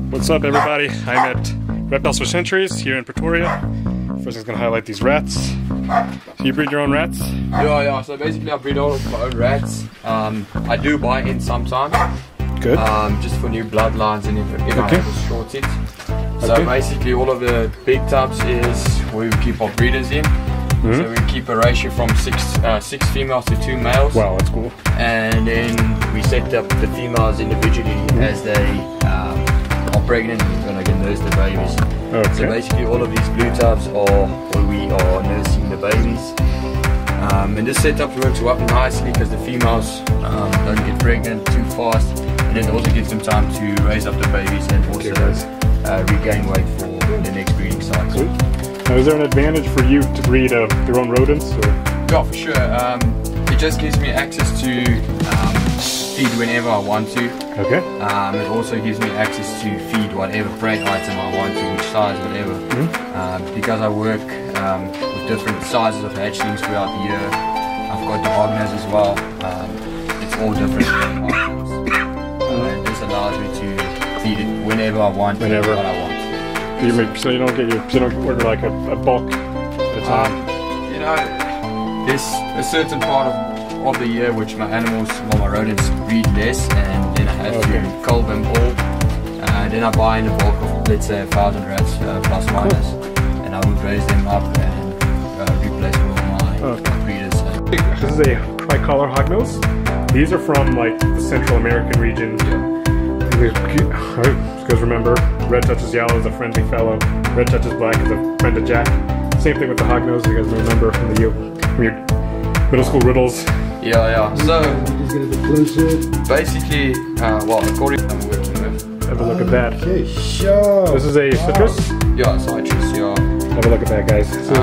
What's up, everybody? I'm at Reptiles For Centuries here in Pretoria. First, I'm going to highlight these rats. So you breed your own rats? Yeah. So basically, I breed all of my own rats. I do buy in sometimes. Good. Just for new bloodlines and if I have a shortage. So Okay. basically, all of the big tubs is where we keep our breeders in. So we keep a ratio from six females to 2 males. Wow, that's cool. And then we set up the females individually as they are pregnant. We're gonna nurse the babies. Okay. So basically, all of these blue tubs are where we are nursing the babies. And this setup works well nicely because the females don't get pregnant too fast, and it also gives them time to raise up the babies and also regain weight for the next breeding cycle. Now, is there an advantage for you to breed your own rodents? Or? Yeah, for sure. It just gives me access to feed whenever I want to. Okay. It also gives me access to feed whatever prey item I want to, which size, whatever. Because I work with different sizes of hatchlings throughout the year. I've got the Hognosed as well. It's all different items. And this allows me to feed it whenever I want, Whenever. what I want. So you don't order like a bulk at a time? You know, there's a certain part of the year which my animals, well, my rodents breed less, and then I have to cull them all. Then I buy in a bulk of, let's say, 1,000 rats plus minus, and I would raise them up and replace all my breeders. This is a tricolor hognose. These are from like the Central American region. Because remember, red touches yellow is a friendly fellow, red touches black is a friend of Jack. Same thing with the hognose, you guys remember from your middle school riddles. Yeah. So basically, well, according to what I'm working with. Have a look at that. Okay, sure. This is a citrus. Yeah, citrus. Yeah. Have a look at that, guys. So,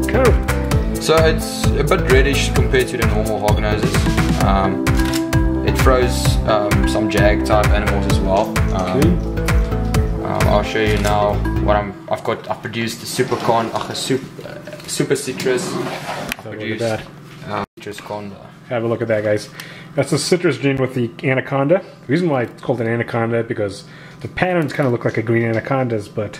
kind of. So it's a bit reddish compared to the normal hognoses. It throws some jag type animals as well. I'll show you now what I've produced the super citrus. Citrus conda. Have a look at that, guys. That's the citrus gene with the anaconda. The reason why it's called an anaconda because the patterns kind of look like a green anacondas, but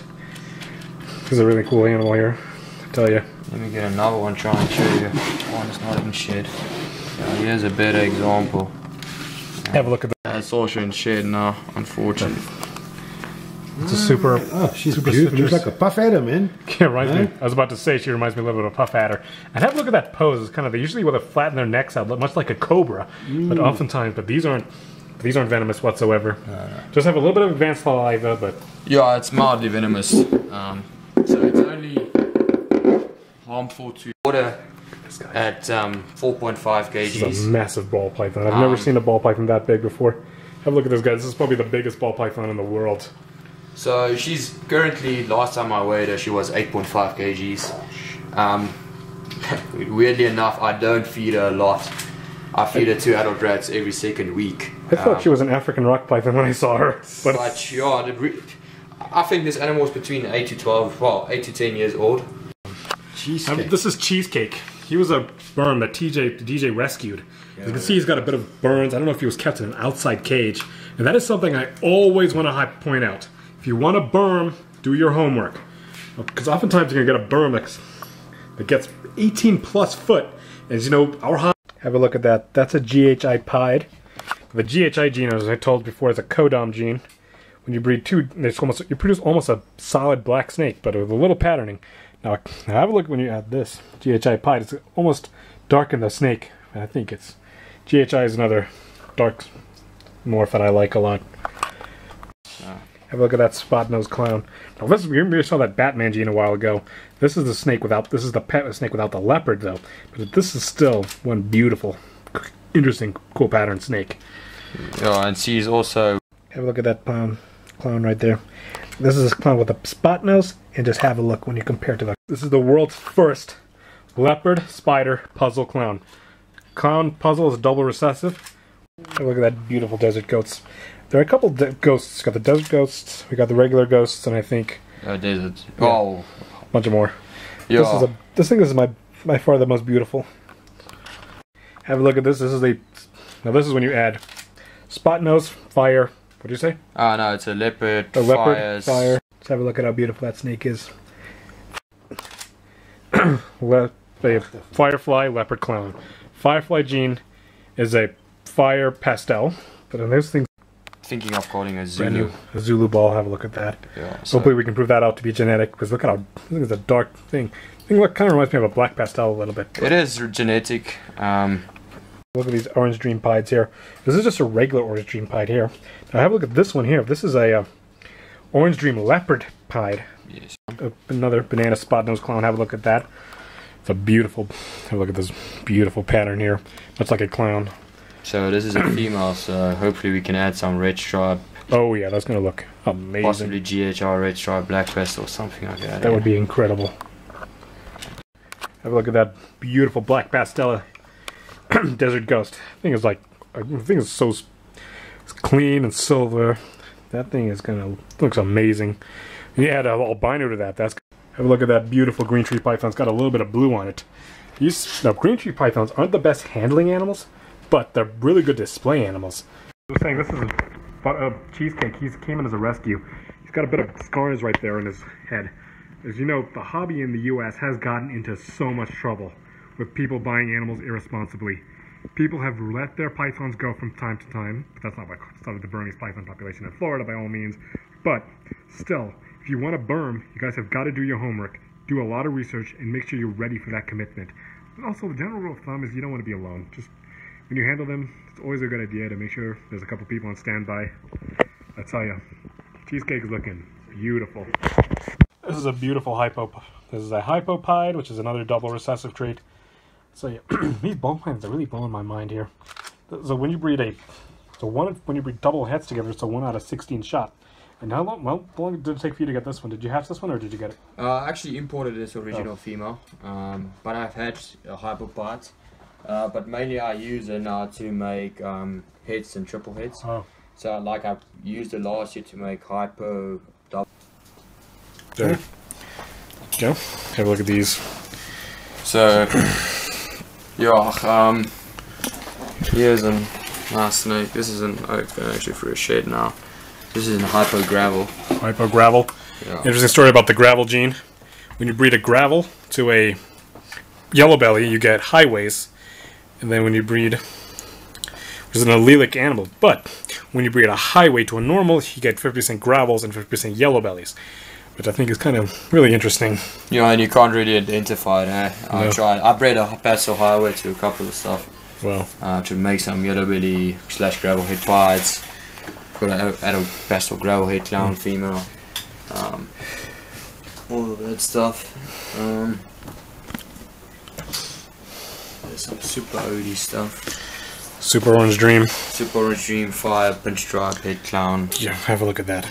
this is a really cool animal here, I tell you. Let me get another one, try and show you. One is not in shed. Here's a better example. Have a look at that. It's also in shed now, unfortunately. It's a super. Oh, she's beautiful. Looks like a puff adder, man. Yeah, reminds me. I was about to say she reminds me a little bit of a puff adder. And have a look at that pose. It's kind of they usually with a flatten their necks out, much like a cobra. But oftentimes, these aren't venomous whatsoever. Just have a little bit of advanced saliva, but yeah, it's mildly venomous. So it's only harmful to water at 4.5 kgs. this is a massive ball python. I've never seen a ball python that big before. Have a look at this guy. This is probably the biggest ball python in the world. So she's currently, last time I weighed her, she was 8.5 kgs. Weirdly enough, I don't feed her a lot. I feed her 2 adult rats every second week. I thought she was an African rock python when I saw her. But yeah, I think this animal is between 8 to 10 years old. Cheesecake. This is Cheesecake. He was a burn that DJ rescued. As you can see, he's got a bit of burns. I don't know if he was kept in an outside cage. And that is something I always want to point out. If you want a berm, do your homework. Because oftentimes you're going to get a berm that gets 18 plus foot. And you know, have a look at that. That's a GHI pied. The GHI gene, as I told before, is a codom gene. When you breed two, you produce almost a solid black snake, but with a little patterning. Now have a look when you add this GHI pied. It's almost dark in the snake. I think it's GHI is another dark morph that I like a lot. Have a look at that spot-nosed clown. Now this is, we saw that Batman gene a while ago. This is the snake without, this is the pet snake without the leopard though. But this is still one beautiful, interesting, cool pattern snake. Yeah, and she's also... Have a look at that clown right there. This is a clown with a spot nose, and just have a look when you compare to the... This is the world's first leopard spider puzzle clown. Clown puzzle is double recessive. Have a look at that beautiful desert goats. There are a couple ghosts. Got the desert ghosts, we got the regular ghosts, and I think desert. Yeah, Oh, a bunch of more. yeah. This thing is by far the most beautiful. Have a look at this. This is when you add spot nose fire. What did you say? Oh no, it's a leopard. A leopard fires. fire. Let's have a look at how beautiful that snake is. A firefly leopard clown. Firefly gene is a fire pastel, but in those things, Thinking of calling a Zulu. a Zulu ball. Have a look at that. Yeah, so Hopefully, we can prove that out to be genetic. Because look at how I think it's a dark thing. I think kind of reminds me of a black pastel a little bit. it is genetic. Look at these orange dream pieds here. This is just a regular orange dream pied here. Now have a look at this one here. This is a orange dream leopard pied. Yes. Another banana spot nose clown. Have a look at that. It's a beautiful. Have a look at this beautiful pattern here. Much like a clown. So this is a female. So hopefully we can add some red stripe, Oh yeah, that's gonna look amazing. possibly GHR red stripe, black pastel, or something like that. That would be incredible. Have a look at that beautiful black pastel desert ghost. I think it's so it's clean and silver. That thing is looks amazing. You add an albino to that. Have a look at that beautiful green tree python. It's got a little bit of blue on it. Now green tree pythons aren't the best handling animals, but they're really good display animals. I was saying this is a cheesecake. He came in as a rescue. He's got a bit of scars right there in his head. As you know, the hobby in the U.S. has gotten into so much trouble with people buying animals irresponsibly. People have let their pythons go from time to time, but that's not what started the Burmese python population in Florida by all means. But still, if you want to burm, you guys have got to do your homework, do a lot of research, and make sure you're ready for that commitment. And also, the general rule of thumb is you don't want to be alone. Just when you handle them, it's always a good idea to make sure there's a couple people on standby. I tell you, cheesecake is looking beautiful. This is a beautiful hypo. This is a hypopide, which is another double recessive trait. So yeah, these bone plans are really blowing my mind here. So when you breed when you breed double heads together, it's a 1 out of 16 shot. And how long did it take for you to get this one? Did you hatch this one or did you get it? I actually imported this original female, but I've hatched a hypopod. But mainly I use it now to make heads and triple heads. Oh. So like I used it last year to make hypo double. There you go. Have a look at these. So yeah, here's a nice snake. This is it's going actually through a shed now. This is in hypo gravel. Hypo gravel. Yeah. Interesting story about the gravel gene. When you breed a gravel to a yellow belly, you get highways. And then when you breed, which is an allelic animal, but when you breed a highway to a normal, you get 50% gravels and 50% yellow bellies, which I think is kind of really interesting. Yeah, and you can't really identify it. I tried. I bred a pastel highway to a couple of stuff. Well, to make some yellow belly / gravel head pieds. Got a pastel gravel head clown female. All of that stuff. There's some super OD stuff. Super Orange Dream. Super Orange Dream, fire, pinstripe, head clown. Yeah, have a look at that.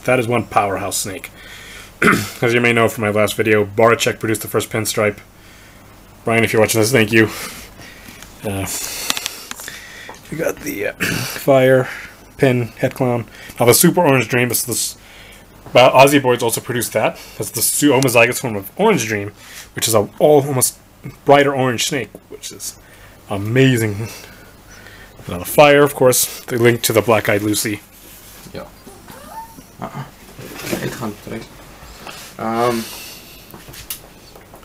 That is one powerhouse snake. As you may know from my last video, Barachek produced the first pinstripe. Brian, if you're watching this, thank you. We got the fire pin head clown. Now the Super Orange Dream is this. Aussie Boys also produced that. That's the homozygous form of Orange Dream, which is almost brighter orange snake, which is amazing. Now the fire, of course, they link to the Black-Eyed Lucy. Yeah.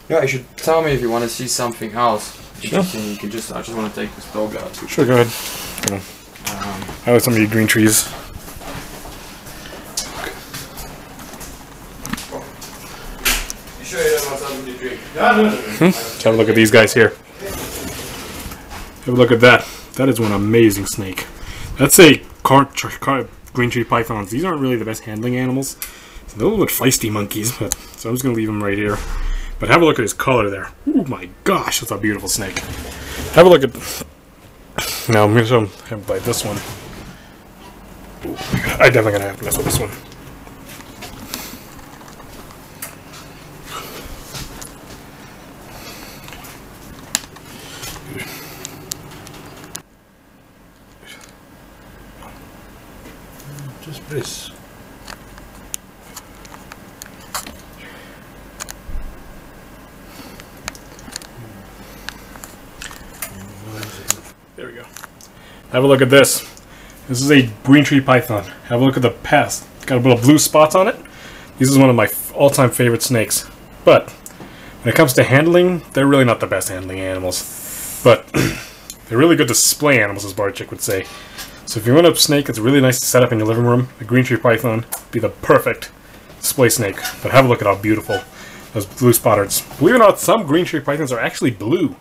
Yeah, you should tell me if you want to see something else. Sure. You can just. I just want to take this dog out. Sure, go ahead. Come on. I like some of your green trees. You sure you don't want something to drink? Let's have a look at these guys here. Have a look at that. That is one amazing snake. That's a green tree pythons. These aren't really the best handling animals. So they're a little bit feisty monkeys, but so I'm just gonna leave them right here. But have a look at his color there. Oh my gosh, that's a beautiful snake. Have a look at. Now I'm gonna show him by this one. Ooh, I definitely gonna have to mess with this one. Just press. There we go. Have a look at this. This is a green tree python. Have a look at the past. It's got a little blue spots on it. This is one of my all-time favorite snakes. But when it comes to handling, they're really not the best handling animals. But they're really good display animals, as Barczyk would say. So if you want a snake that's really nice to set up in your living room, a green tree python would be the perfect display snake. But have a look at how beautiful those blue spotters. Believe it or not, some green tree pythons are actually blue.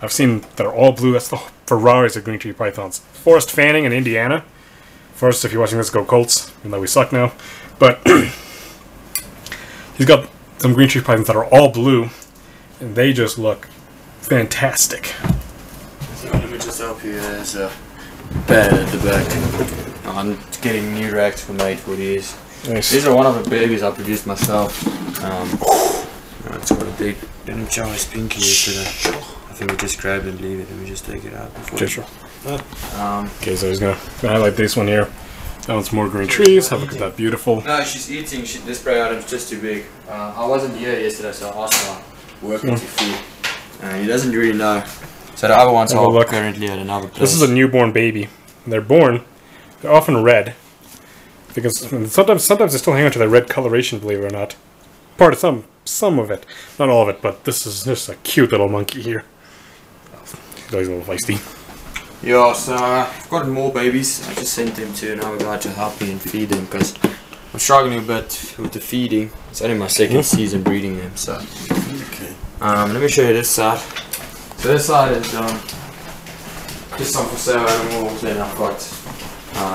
I've seen that are all blue. That's the Ferraris of green tree pythons. Forrest Fanning in Indiana. Forrest, if you're watching this, go Colts, even though we suck now. But he's got some green tree pythons that are all blue, and they just look fantastic. So let me just help you. There's a bed at the back. I'm getting new racks for mate for these. Nice. These are one of the babies I produced myself. It's got a big, didn't show his pinky yesterday. I think we just grab it and leave it. Let me just take it out before. Okay, sure. Okay, so he's gonna highlight this one here. That one's more green trees. Have a look at that, beautiful. No, she's eating. This spray item's just too big. I wasn't here yesterday, so I asked my worker to feed. He doesn't really know. So the other ones are currently at another place. This is a newborn baby. When they're born, they're often red. Because sometimes they still hang on to their red coloration, believe it or not. Part of some of it. Not all of it, but this is just a cute little monkey here. He's always a little feisty. Yeah, so I've got more babies. I just sent them to another guy to help me and feed them because I'm struggling a bit with the feeding. It's only my second season breeding them, so. Okay. Let me show you this side. So this side is just some for sale animals, and I've got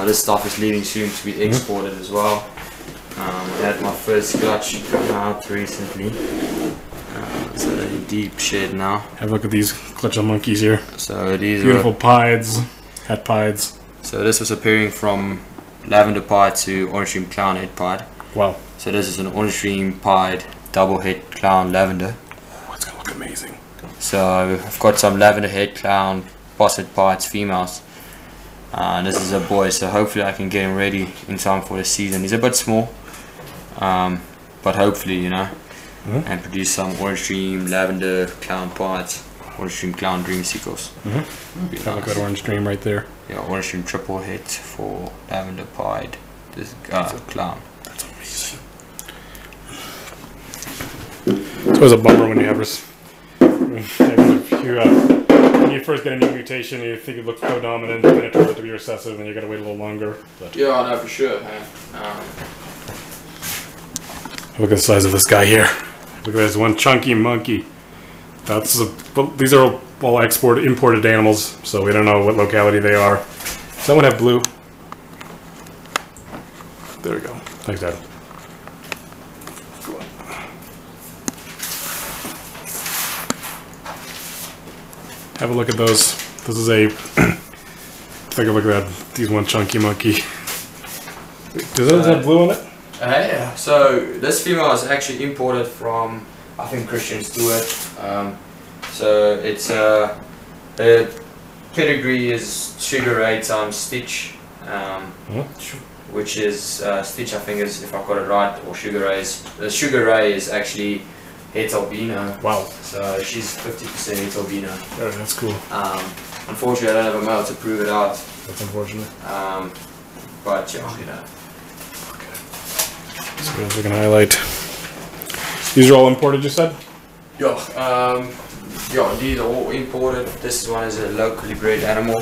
this stuff is leaving soon to be exported as well. I had my first clutch come out recently. So they're in deep shed now. Have a look at these clutch of monkeys here. So these beautiful pieds, hat pieds. So this was appearing from lavender pied to orange stream clown head pied. Wow. So this is an orange stream pied double head clown lavender. Oh, it's gonna look amazing. So I've got some lavender head clown boss head pieds females. And this is a boy, so hopefully I can get him ready in time for the season. He's a bit small, but hopefully, you know, and produce some orange stream lavender clown pieds, orange stream clown dreamsicles. Nice. Look at orange stream right there. Yeah, orange stream triple hit for lavender pied. This clown. That's amazing. It's always a bummer when you have this. When you first get a new mutation, you think it looks co-dominant, then it turns out to be recessive, and you gotta wait a little longer. But yeah, I know for sure. look at the size of this guy here. Look at this one chunky monkey. These are all imported animals, so we don't know what locality they are. Some would have blue. There we go. Thanks, Dad. Have a look at those. This is a. Take a look at that. These one chunky monkey. Does those have blue on it? Yeah. So this female is actually imported from, I think, Christian Stewart. So it's the pedigree is Sugar Ray times Stitch, which is Stitch. I think is, if I've got it right, or Sugar Ray's. The Sugar Ray is actually het albino. Wow. So she's 50% het albino. Oh, that's cool. Unfortunately, I don't have a male to prove it out. That's unfortunate. But yeah, you know. Okay. So we can highlight. These are all imported, you said? Yeah. Yeah, these are all imported. This one is a locally bred animal.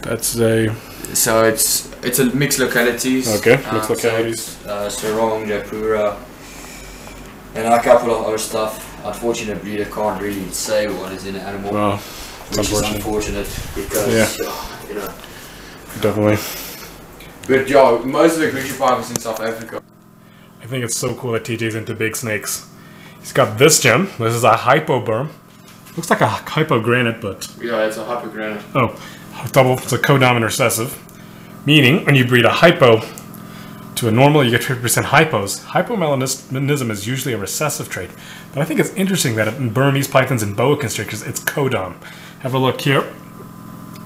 That's a. So it's a mixed localities. Okay, mixed localities. So Sarong, Japura, and a couple of other stuff. Unfortunately, breeder can't really say what is in an animal, which is unfortunate because you know. Definitely. But yeah, most of the green pythons in South Africa. I think it's so cool that TJ's into big snakes. He's got this gem. This is a hypoberm. Looks like a hypogranite, but Yeah, it's a hypogranite. oh, it's a codominant recessive, meaning when you breed a hypo to a normal, you get 50% hypos. Hypomelanism is usually a recessive trait, but I think it's interesting that in Burmese pythons and boa constrictors, it's codom. Have a look here.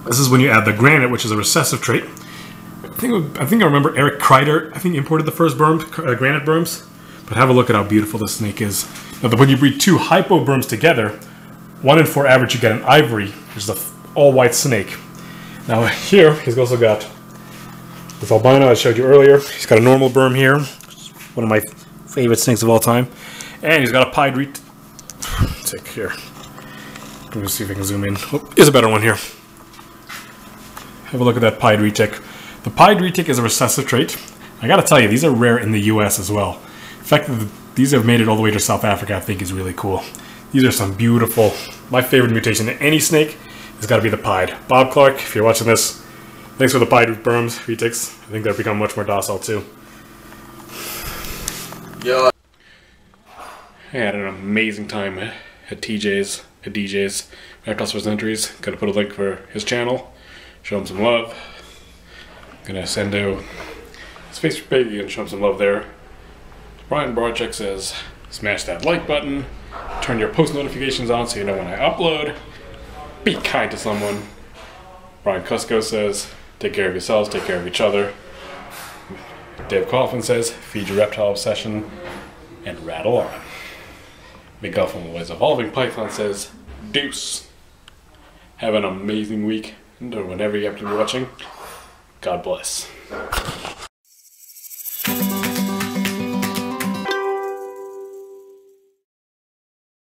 This is when you add the granite, which is a recessive trait. I think I remember Eric Kreider, I think, imported the first granite berms. But have a look at how beautiful this snake is. Now, when you breed two hypoberms together, 1 in 4 average, you get an ivory, which is an all-white snake. Now here, he's also got this albino I showed you earlier. He's got a normal berm here, one of my favorite snakes of all time, and he's got a pied retic here. Let me see if I can zoom in. Oh, here's a better one here. Have a look at that pied retic. The pied retic is a recessive trait. I gotta tell you, these are rare in the US as well. In fact, these have made it all the way to South Africa, I think is really cool. These are some beautiful, my favorite mutation in any snake has got to be the pied. Bob Clark, if you're watching this, thanks for the pied berms, retics. I think they've become much more docile too. Yeah. I had an amazing time at DJ's, Reptiles For Centuries. Gonna put a link for his channel, show him some love. Gonna send out his Facebook page and show him some love there. Brian Barczyk says, smash that like button, turn your post notifications on so you know when I upload, be kind to someone. Brian Cusco says, take care of yourselves, take care of each other. Dave Coughlin says, feed your reptile obsession, and rattle on. Miguel from the Ways Evolving Python says, deuce. Have an amazing week, and whenever you happen to be watching, God bless.